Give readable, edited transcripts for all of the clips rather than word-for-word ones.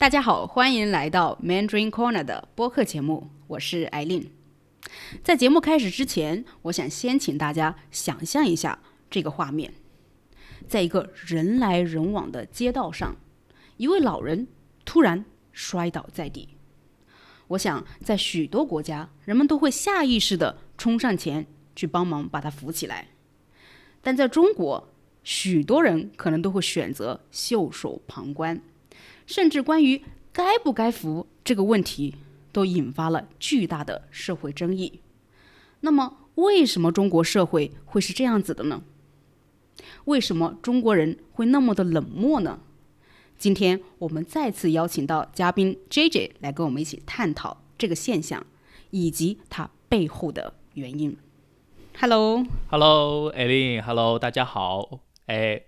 大家好，欢迎来到 Mandarin Corner 的播客节目，我是艾琳。在节目开始之前，我想先请大家想象一下这个画面。在一个人来人往的街道上，一位老人突然摔倒在地。我想在许多国家，人们都会下意识地冲上前去帮忙把他扶起来。但在中国，许多人可能都会选择袖手旁观，甚至关于该不该扶这个问题都引发了巨大的社会争议。那么为什么中国社会会是这样子的呢？为什么中国人会那么的冷漠呢？今天我们再次邀请到嘉宾 JJ 来跟我们一起探讨这个现象以及它背后的原因。Hello， 艾琳 ，Hello， 大家好，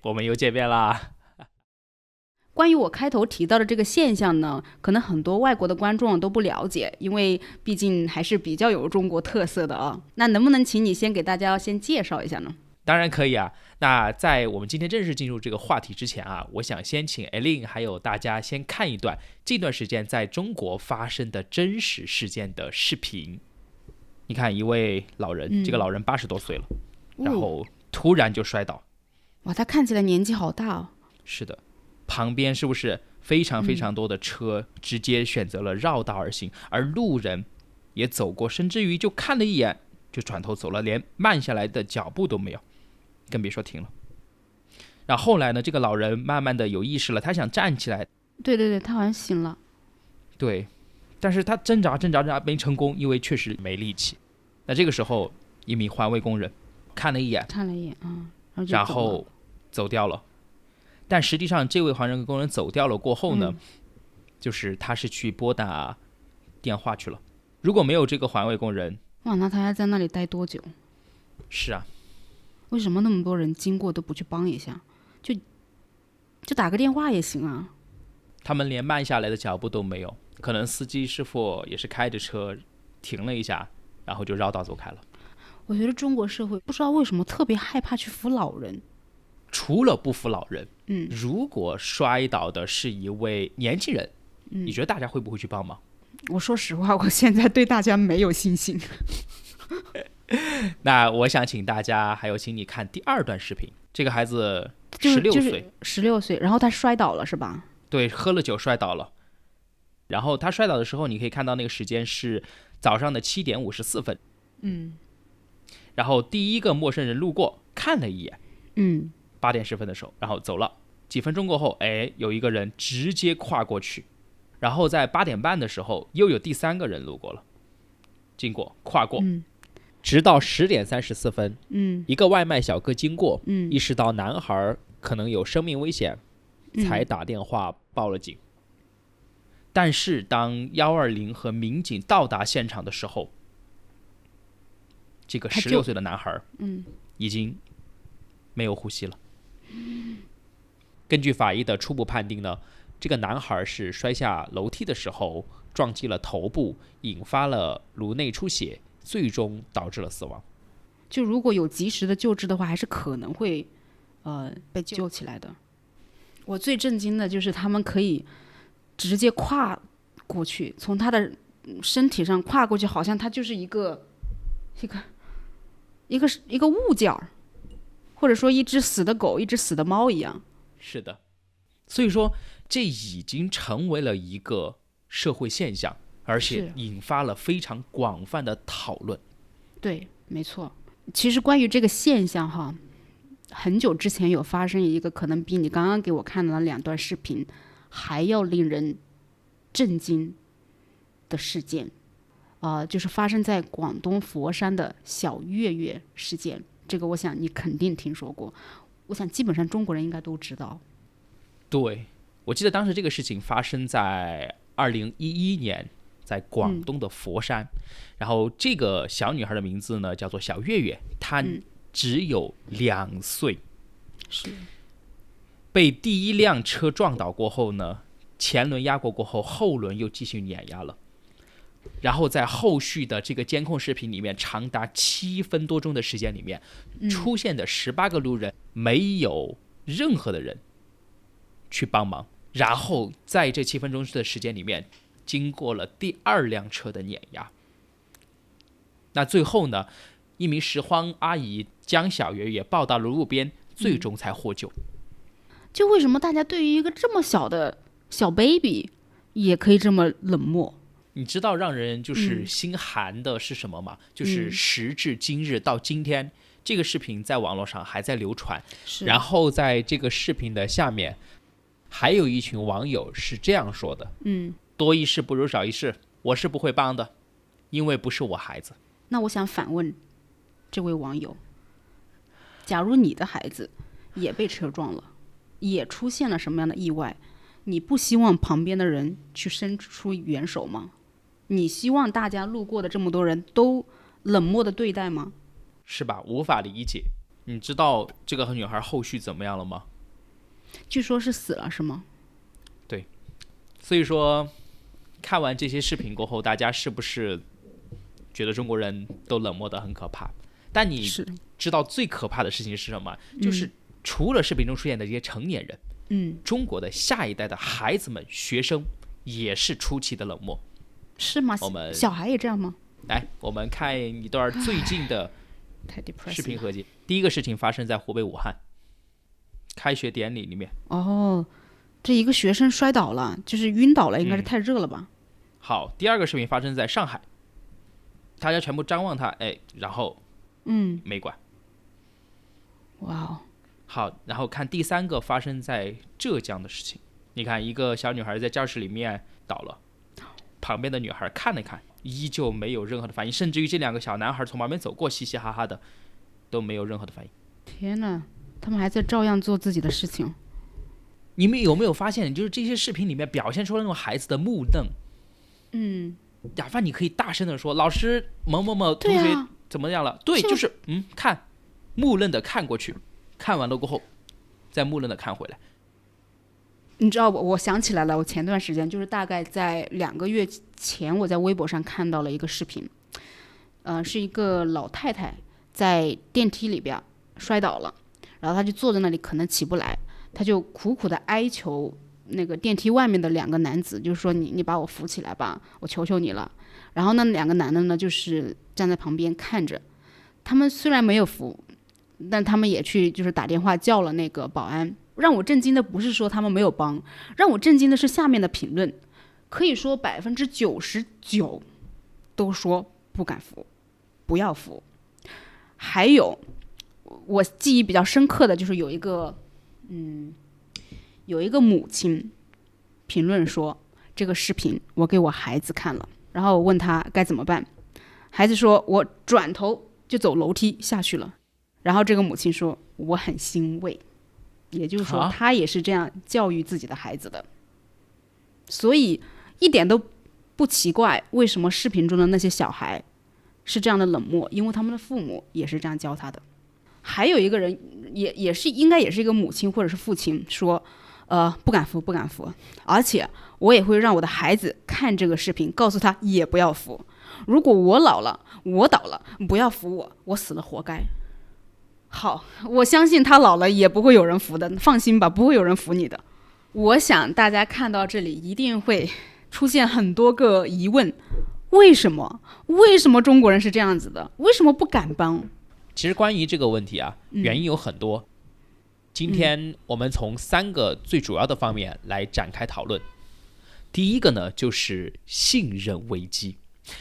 我们又见面啦。关于我开头提到的这个现象呢，可能很多外国的观众都不了解，因为毕竟还是比较有中国特色的啊。那能不能请你先给大家先介绍一下呢？当然可以啊。那在我们今天正式进入这个话题之前啊，我想先请艾琳还有大家先看一段近段时间在中国发生的真实事件的视频。你看，一位老人，这个老人80多岁了，然后突然就摔倒。哇，他看起来年纪好大哦。是的，旁边是不是非常非常多的车直接选择了绕道而行，而路人也走过，甚至于就看了一眼就转头走了，连慢下来的脚步都没有，更别说停了。然后后来呢，这个老人慢慢的有意识了，他想站起来。对，他好像醒了。对，但是他挣扎没成功，因为确实没力气。那这个时候，一名环卫工人看了一眼，然后走掉了。但实际上，这位环卫工人走掉了过后呢，就是他是去拨打电话去了。如果没有这个环卫工人，哇，那他还在那里待多久？是啊，为什么那么多人经过都不去帮一下？就打个电话也行啊。他们连慢下来的脚步都没有，可能司机师傅也是开着车停了一下，然后就绕道走开了。我觉得中国社会不知道为什么特别害怕去扶老人。除了不扶老人，如果摔倒的是一位年轻人，你觉得大家会不会去帮忙？我说实话，我现在对大家没有信心。那我想请大家还有请你看第二段视频。这个孩子16岁，然后他摔倒了是吧？对，喝了酒摔倒了。然后他摔倒的时候，你可以看到那个时间是早上的7点54分。然后第一个陌生人路过看了一眼，8点10分的时候，然后走了。几分钟过后，有一个人直接跨过去。然后在8点半的时候，又有第3个人路过了，经过跨过，直到10点34分，一个外卖小哥经过，意识到男孩可能有生命危险，才打电话报了警。但是当120和民警到达现场的时候，这个16岁的男孩已经没有呼吸了。根据法医的初步判定呢，这个男孩是摔下楼梯的时候撞击了头部，引发了颅内出血，最终导致了死亡。就如果有及时的救治的话，还是可能会被救起来的。我最震惊的就是他们可以直接跨过去，从他的身体上跨过去，好像他就是一个物件，或者说一只死的狗，一只死的猫一样。是的，所以说这已经成为了一个社会现象，而且引发了非常广泛的讨论。对，没错。其实关于这个现象哈，很久之前有发生一个可能比你刚刚给我看的那2段视频还要令人震惊的事件，就是发生在广东佛山的小月月事件。这个我想你肯定听说过，我想基本上中国人应该都知道。对，我记得当时这个事情发生在2011年，在广东的佛山。然后这个小女孩的名字呢叫做小月月，她只有2岁。是被第一辆车撞倒过后呢，前轮压过过后，后轮又继续碾压了。然后在后续的这个监控视频里面，长达7分多钟的时间里面，出现的18个路人，没有任何的人去帮忙，然后在这7分钟的时间里面，经过了第2辆车的碾压，那最后呢，一名拾荒阿姨江小月也抱到了路边，最终才获救。就为什么大家对于一个这么小的小 baby 也可以这么冷漠？你知道让人就是心寒的是什么吗？就是时至今日到今天，这个视频在网络上还在流传。然后在这个视频的下面，还有一群网友是这样说的：多一事不如少一事，我是不会帮的，因为不是我孩子。那我想反问这位网友，假如你的孩子也被车撞了，也出现了什么样的意外，你不希望旁边的人去伸出援手吗？你希望大家路过的这么多人都冷漠的对待吗？是吧？无法理解。你知道这个女孩后续怎么样了吗？据说是死了，是吗？对。所以说看完这些视频过后，大家是不是觉得中国人都冷漠的很可怕？但你知道最可怕的事情是什么？就是除了视频中出现的这些成年人，中国的下一代的孩子们、学生也是出奇的冷漠。是吗？小孩也这样吗？来，我们看一段最近的视频合集。第一个事情发生在湖北武汉开学典礼里面。这一个学生摔倒了，就是晕倒了，应该是太热了吧。好，第二个视频发生在上海，大家全部张望他，然后没管。哇哦。好，然后看第三个发生在浙江的事情。你看，一个小女孩在教室里面倒了，旁边的女孩看了看，依旧没有任何的反应，甚至于这2个小男孩从旁边走过，嘻嘻哈哈的，都没有任何的反应。天哪，他们还在照样做自己的事情。你们有没有发现，就是这些视频里面表现出了那种孩子的木讷？哪怕你可以大声的说，老师某某某同学怎么样了？对，就是看，木讷的看过去，看完了过后，再木讷的看回来。你知道我想起来了，我前段时间就是大概在2个月前，我在微博上看到了一个视频，是一个老太太在电梯里边摔倒了，然后她就坐在那里，可能起不来，她就苦苦的哀求那个电梯外面的2个男子，就是说你把我扶起来吧，我求求你了。然后那2个男的呢，就是站在旁边看着，他们虽然没有扶，但他们也去就是打电话叫了那个保安。让我震惊的不是说他们没有帮，让我震惊的是下面的评论，可以说99%都说不敢扶，不要扶。还有我记忆比较深刻的就是有一个母亲评论说，这个视频我给我孩子看了，然后我问他该怎么办，孩子说我转头就走楼梯下去了。然后这个母亲说我很欣慰，也就是说他也是这样教育自己的孩子的。所以一点都不奇怪为什么视频中的那些小孩是这样的冷漠，因为他们的父母也是这样教他的。还有一个人也是应该也是一个母亲或者是父亲说不敢扶，而且我也会让我的孩子看这个视频，告诉他也不要扶，如果我老了我倒了不要扶我，我死了活该。好，我相信他老了也不会有人扶的，放心吧，不会有人扶你的。我想大家看到这里一定会出现很多个疑问，为什么中国人是这样子的？为什么不敢帮？其实关于这个问题啊，原因有很多。今天我们从3个最主要的方面来展开讨论。第一个呢，就是信任危机。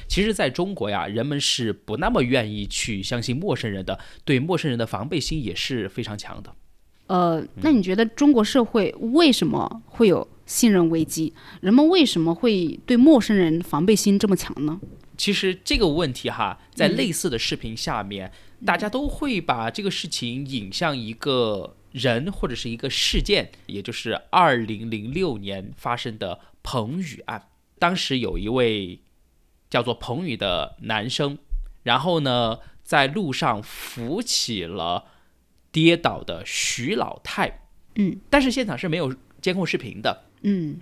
其实在中国呀，人们是不那么愿意去相信陌生人的，对陌生人的防备心也是非常强的。那你觉得中国社会为什么会有信任危机？人们为什么会对陌生人防备心这么强呢？其实这个问题哈，在类似的视频下面，大家都会把这个事情引向一个人或者是一个事件，也就是2006年发生的彭宇案。当时有一位叫做彭宇的男生，然后呢在路上扶起了跌倒的徐老太，但是现场是没有监控视频的，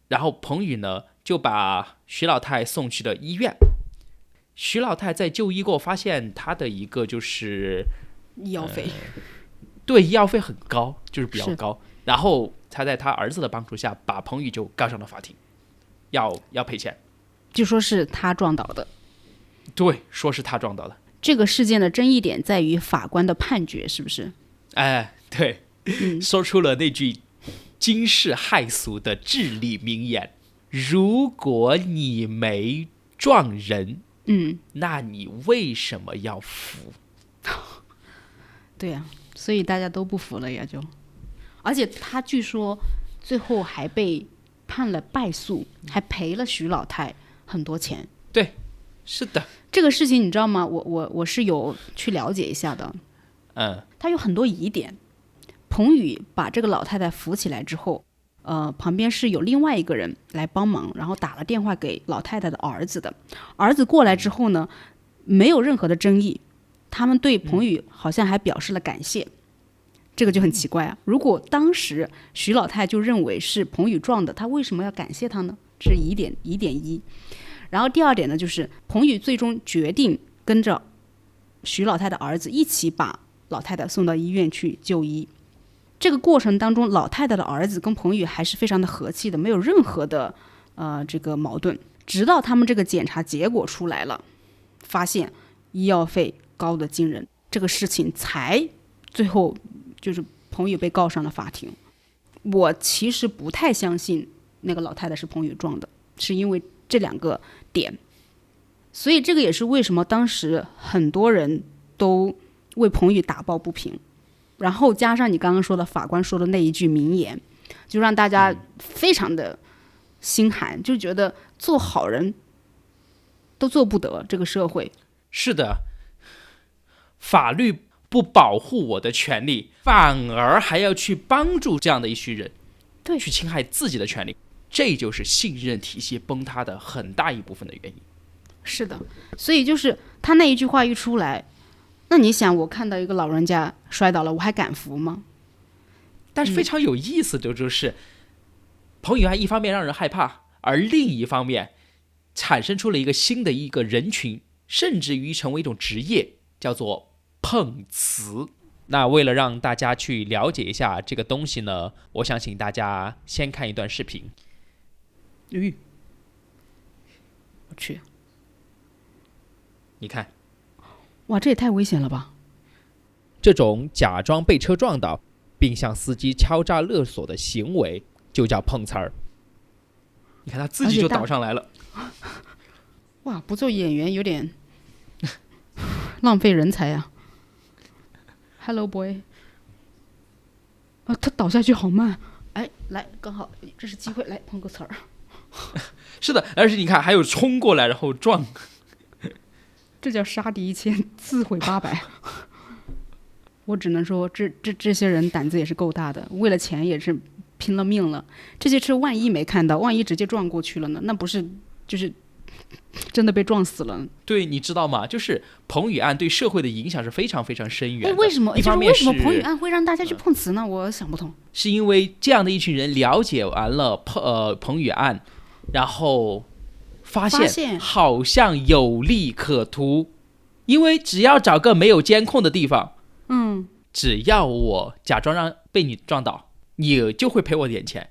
然后彭宇呢就把徐老太送去了医院。徐老太在就医过发现她的一个就是医药费，对，医药费很高，就是比较高。然后他在他儿子的帮助下，把彭宇就告上了法庭，要赔钱，就说是他撞倒的。对，说是他撞倒的。这个事件的争议点在于法官的判决，是不是？哎，对，说出了那句惊世骇俗的至理名言：如果你没撞人，那你为什么要服？对呀，所以大家都不服了呀，就。而且他据说最后还被判了败诉，还赔了徐老太很多钱。对，是的。这个事情你知道吗？我是有去了解一下的。他有很多疑点。彭宇把这个老太太扶起来之后，旁边是有另外一个人来帮忙，然后打了电话给老太太的儿子的。儿子过来之后呢，没有任何的争议，他们对彭宇好像还表示了感谢。这个就很奇怪啊！如果当时徐老太就认为是彭宇撞的，他为什么要感谢他呢？这是疑点一。然后第二点呢，就是彭宇最终决定跟着徐老太的儿子一起把老太太送到医院去就医。这个过程当中，老太太的儿子跟彭宇还是非常的和气的，没有任何的这个矛盾。直到他们这个检查结果出来了，发现医药费高的惊人，这个事情才最后就是彭宇被告上了法庭。我其实不太相信那个老太太是彭宇撞的，是因为这两个点。所以这个也是为什么当时很多人都为彭宇打抱不平。然后加上你刚刚说的法官说的那一句名言，就让大家非常的心寒，就觉得做好人都做不得这个社会。是的，法律不保护我的权利，反而还要去帮助这样的一群人，对，去侵害自己的权利，这就是信任体系崩塌的很大一部分的原因。是的，所以就是他那一句话一出来，那你想，我看到一个老人家摔倒了，我还敢扶吗？但是非常有意思的就是，彭宇案一方面让人害怕，而另一方面产生出了一个新的一个人群，甚至于成为一种职业，叫做碰瓷。那为了让大家去了解一下这个东西呢，我想请大家先看一段视频。我去，你看，哇，这也太危险了吧！这种假装被车撞倒，并向司机敲诈勒索的行为，就叫碰瓷儿。你看他自己就倒上来了。哇，不做演员有点浪费人才啊。Hello boy， 他倒下去好慢。哎，来，刚好这是机会，来碰个瓷儿。是的，而且你看还有冲过来然后撞。这叫杀敌1000，自毁800。我只能说，这些人胆子也是够大的，为了钱也是拼了命了。这些车万一没看到，万一直接撞过去了呢？那不是就是真的被撞死了？对，你知道吗？就是彭宇案对社会的影响是非常非常深远的。为什么？就是为什么彭宇案会让大家去碰瓷呢？我想不通。是因为这样的一群人了解完了彭宇案，然后发现好像有利可图，因为只要找个没有监控的地方，只要我假装让被你撞倒，你就会赔我点钱。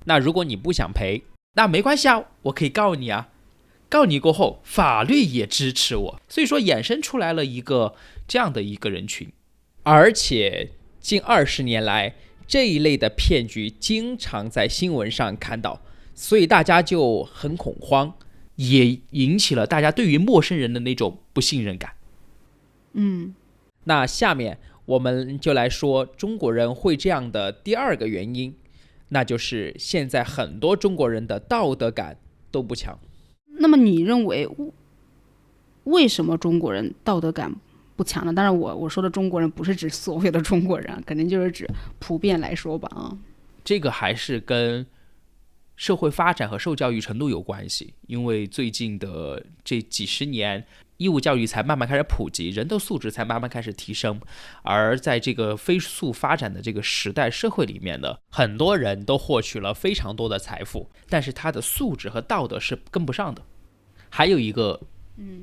那如果你不想赔，那没关系啊，我可以告你啊。告你过后，法律也支持我，所以说衍生出来了一个这样的一个人群。而且近20年来，这一类的骗局经常在新闻上看到，所以大家就很恐慌，也引起了大家对于陌生人的那种不信任感。那下面我们就来说中国人会这样的第二个原因，那就是现在很多中国人的道德感都不强。那么你认为为什么中国人道德感不强呢？当然我说的中国人不是指所有的中国人，肯定就是指普遍来说吧啊。这个还是跟社会发展和受教育程度有关系，因为最近的这几十年，义务教育才慢慢开始普及，人的素质才慢慢开始提升。而在这个飞速发展的这个时代社会里面呢，很多人都获取了非常多的财富，但是他的素质和道德是跟不上的。还有一个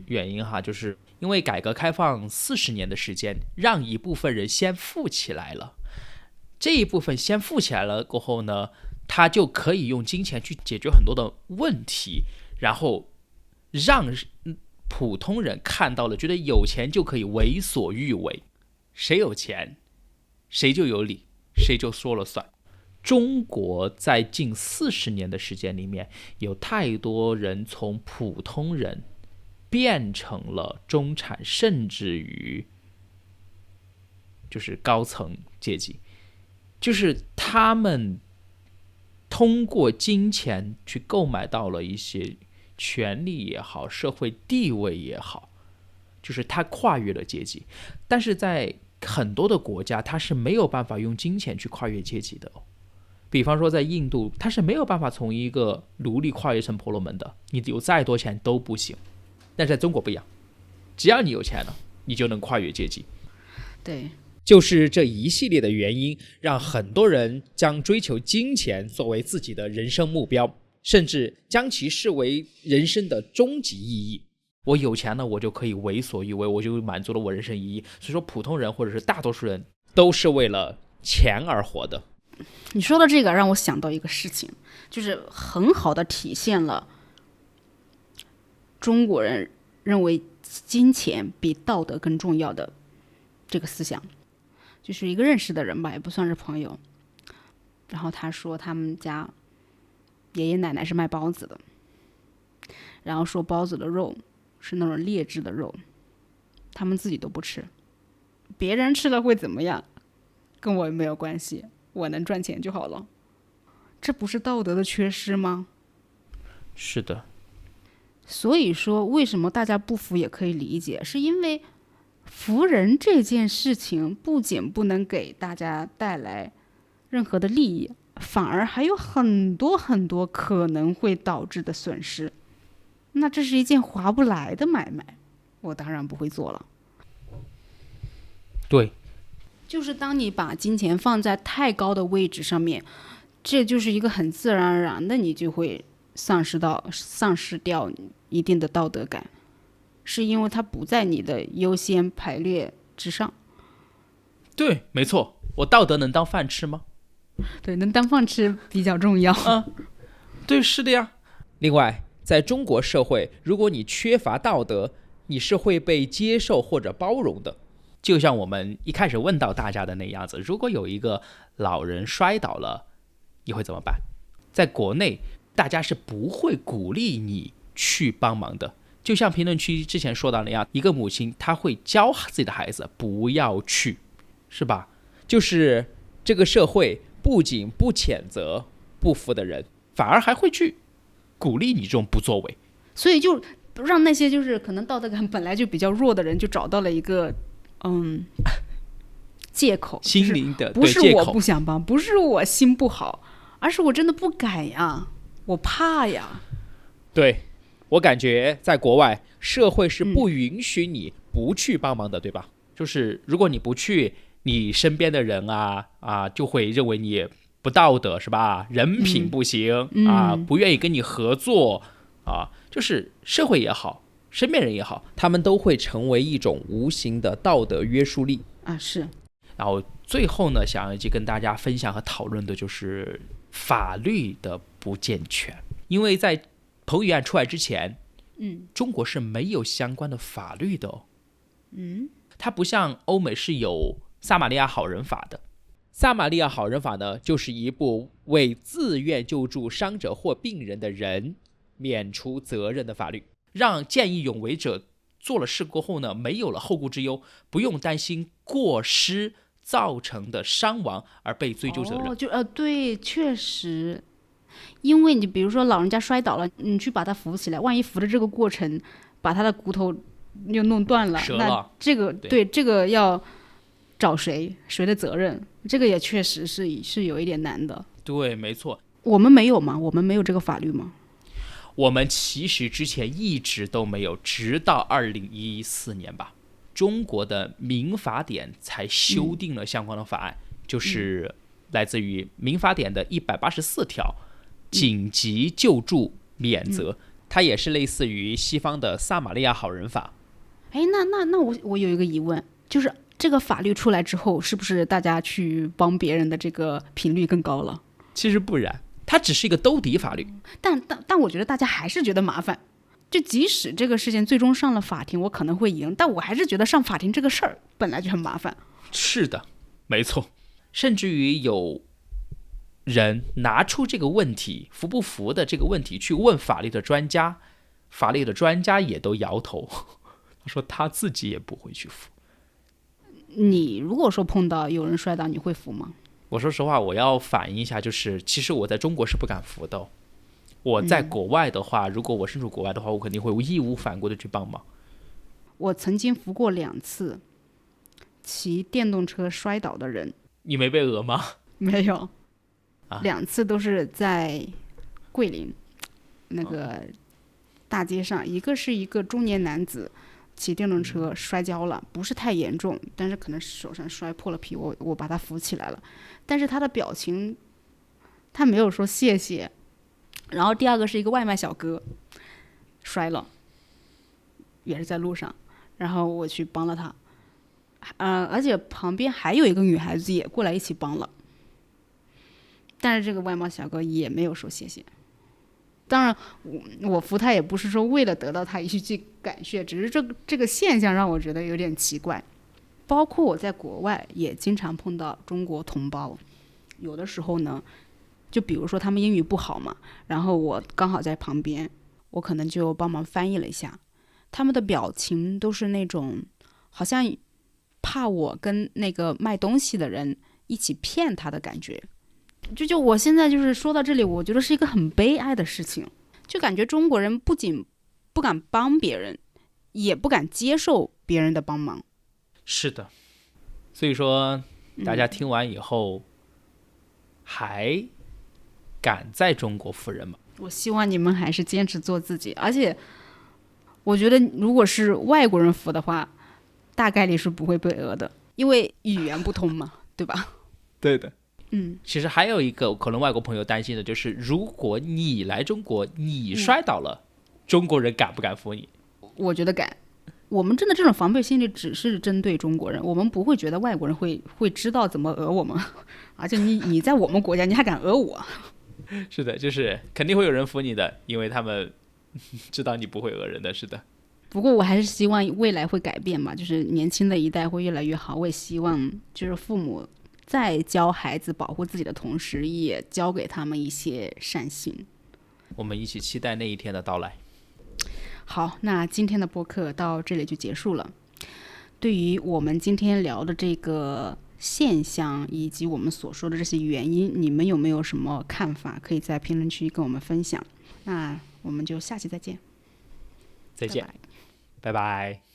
原因哈，就是因为改革开放40年的时间，让一部分人先富起来了，这一部分先富起来了过后呢，他就可以用金钱去解决很多的问题，然后让普通人看到了，觉得有钱就可以为所欲为，谁有钱谁就有理，谁就说了算。中国在近40年的时间里面，有太多人从普通人变成了中产，甚至于就是高层阶级，就是他们通过金钱去购买到了一些权利也好，社会地位也好，就是他跨越了阶级。但是在很多的国家，他是没有办法用金钱去跨越阶级的。比方说在印度，他是没有办法从一个奴隶跨越成婆罗门的，你有再多钱都不行。但是在中国不一样，只要你有钱了，你就能跨越阶级。对，就是这一系列的原因，让很多人将追求金钱作为自己的人生目标，甚至将其视为人生的终极意义。我有钱了，我就可以为所欲为，我就满足了我人生意义。所以说普通人或者是大多数人都是为了钱而活的。你说的这个让我想到一个事情，就是很好的体现了中国人认为金钱比道德更重要的这个思想。就是一个认识的人吧，也不算是朋友，然后他说他们家爷爷奶奶是卖包子的，然后说包子的肉是那种劣质的肉，他们自己都不吃，别人吃了会怎么样跟我没有关系，我能赚钱就好了。这不是道德的缺失吗？是的。所以说为什么大家不服也可以理解，是因为服人这件事情不仅不能给大家带来任何的利益，反而还有很多很多可能会导致的损失。那这是一件划不来的买卖，我当然不会做了。对，就是当你把金钱放在太高的位置上面，这就是一个很自然而然的，你就会丧失掉一定的道德感，是因为它不在你的优先排列之上。对，没错。我道德能当饭吃吗？对，能当饭吃比较重要。对，是的呀。另外，在中国社会，如果你缺乏道德，你是会被接受或者包容的。就像我们一开始问到大家的那样子，如果有一个老人摔倒了，你会怎么办？在国内，大家是不会鼓励你去帮忙的。就像评论区之前说到那样，一个母亲她会教自己的孩子不要去，是吧？就是这个社会不仅不谴责不服的人，反而还会去鼓励你这种不作为。所以就让那些就是可能道德感本来就比较弱的人，就找到了一个借口，心灵的不是我对借口不想帮，不是我心不好，而是我真的不敢呀，我怕呀。对，我感觉在国外社会是不允许你不去帮忙的，对吧？就是如果你不去，你身边的人就会认为你不道德，是吧？人品不行不愿意跟你合作就是社会也好，身边人也好，他们都会成为一种无形的道德约束力是。然后最后呢，想要跟大家分享和讨论的就是法律的不健全。因为在彭宇案出来之前，中国是没有相关的法律的它不像欧美是有撒玛利亚好人法的。撒玛利亚好人法呢，就是一部为自愿救助伤者或病人的人免除责任的法律，让见义勇为者做了事过后呢，没有了后顾之忧，不用担心过失造成的伤亡而被追究责任。对，确实，因为你比如说老人家摔倒了，你去把他扶起来，万一扶的这个过程把他的骨头又弄断了，折了，那这个对这个要找谁的责任？这个也确实是有一点难的。对，没错。我们没有吗？我们没有这个法律吗？我们其实之前一直都没有，直到2014年吧，中国的民法典才修订了相关的法案，就是来自于民法典的184条，紧急救助免责，它也是类似于西方的撒玛利亚好人法。那我有一个疑问，就是这个法律出来之后，是不是大家去帮别人的这个频率更高了？其实不然，它只是一个兜底法律。但我觉得大家还是觉得麻烦。就即使这个事情最终上了法庭，我可能会赢，但我还是觉得上法庭这个事儿本来就很麻烦。是的，没错。甚至于有人拿出这个问题服不服的这个问题去问法律的专家，法律的专家也都摇头，他说他自己也不会去服。你如果说碰到有人摔倒，你会服吗？我说实话，我要反映一下，就是其实我在中国是不敢服的。我在国外的话，如果我身处国外的话，我肯定会义无反顾的去帮忙。我曾经扶过2次骑电动车摔倒的人。你没被讹吗？没有，2次都是在桂林那个大街上，一个是一个中年男子骑电动车摔跤了，不是太严重，但是可能手上摔破了皮，我把他扶起来了，但是他的表情，他没有说谢谢。然后第二个是一个外卖小哥摔了，也是在路上，然后我去帮了他，而且旁边还有一个女孩子也过来一起帮了，但是这个外卖小哥也没有说谢谢。当然我扶他也不是说为了得到他一句感谢，只是这个现象让我觉得有点奇怪。包括我在国外也经常碰到中国同胞，有的时候呢，就比如说他们英语不好嘛，然后我刚好在旁边，我可能就帮忙翻译了一下，他们的表情都是那种好像怕我跟那个卖东西的人一起骗他的感觉。就我现在就是说到这里，我觉得是一个很悲哀的事情，就感觉中国人不仅不敢帮别人，也不敢接受别人的帮忙。是的，所以说大家听完以后，还敢在中国扶人吗？我希望你们还是坚持做自己，而且我觉得如果是外国人扶的话，大概率是不会被讹的，因为语言不通嘛，对吧？对的。其实还有一个可能外国朋友担心的就是，如果你来中国，你摔倒了，中国人敢不敢扶你？我觉得敢。我们真的这种防备心理只是针对中国人，我们不会觉得外国人会知道怎么讹我们，而且你在我们国家你还敢讹我？是的，就是肯定会有人扶你的，因为他们知道你不会讹人的。是的。不过我还是希望未来会改变吧，就是年轻的一代会越来越好。我也希望就是父母在教孩子保护自己的同时，也教给他们一些善心。我们一起期待那一天的到来。好，那今天的播客到这里就结束了。对于我们今天聊的这个现象以及我们所说的这些原因，你们有没有什么看法？可以在评论区跟我们分享。那我们就下期再见。再见，拜拜。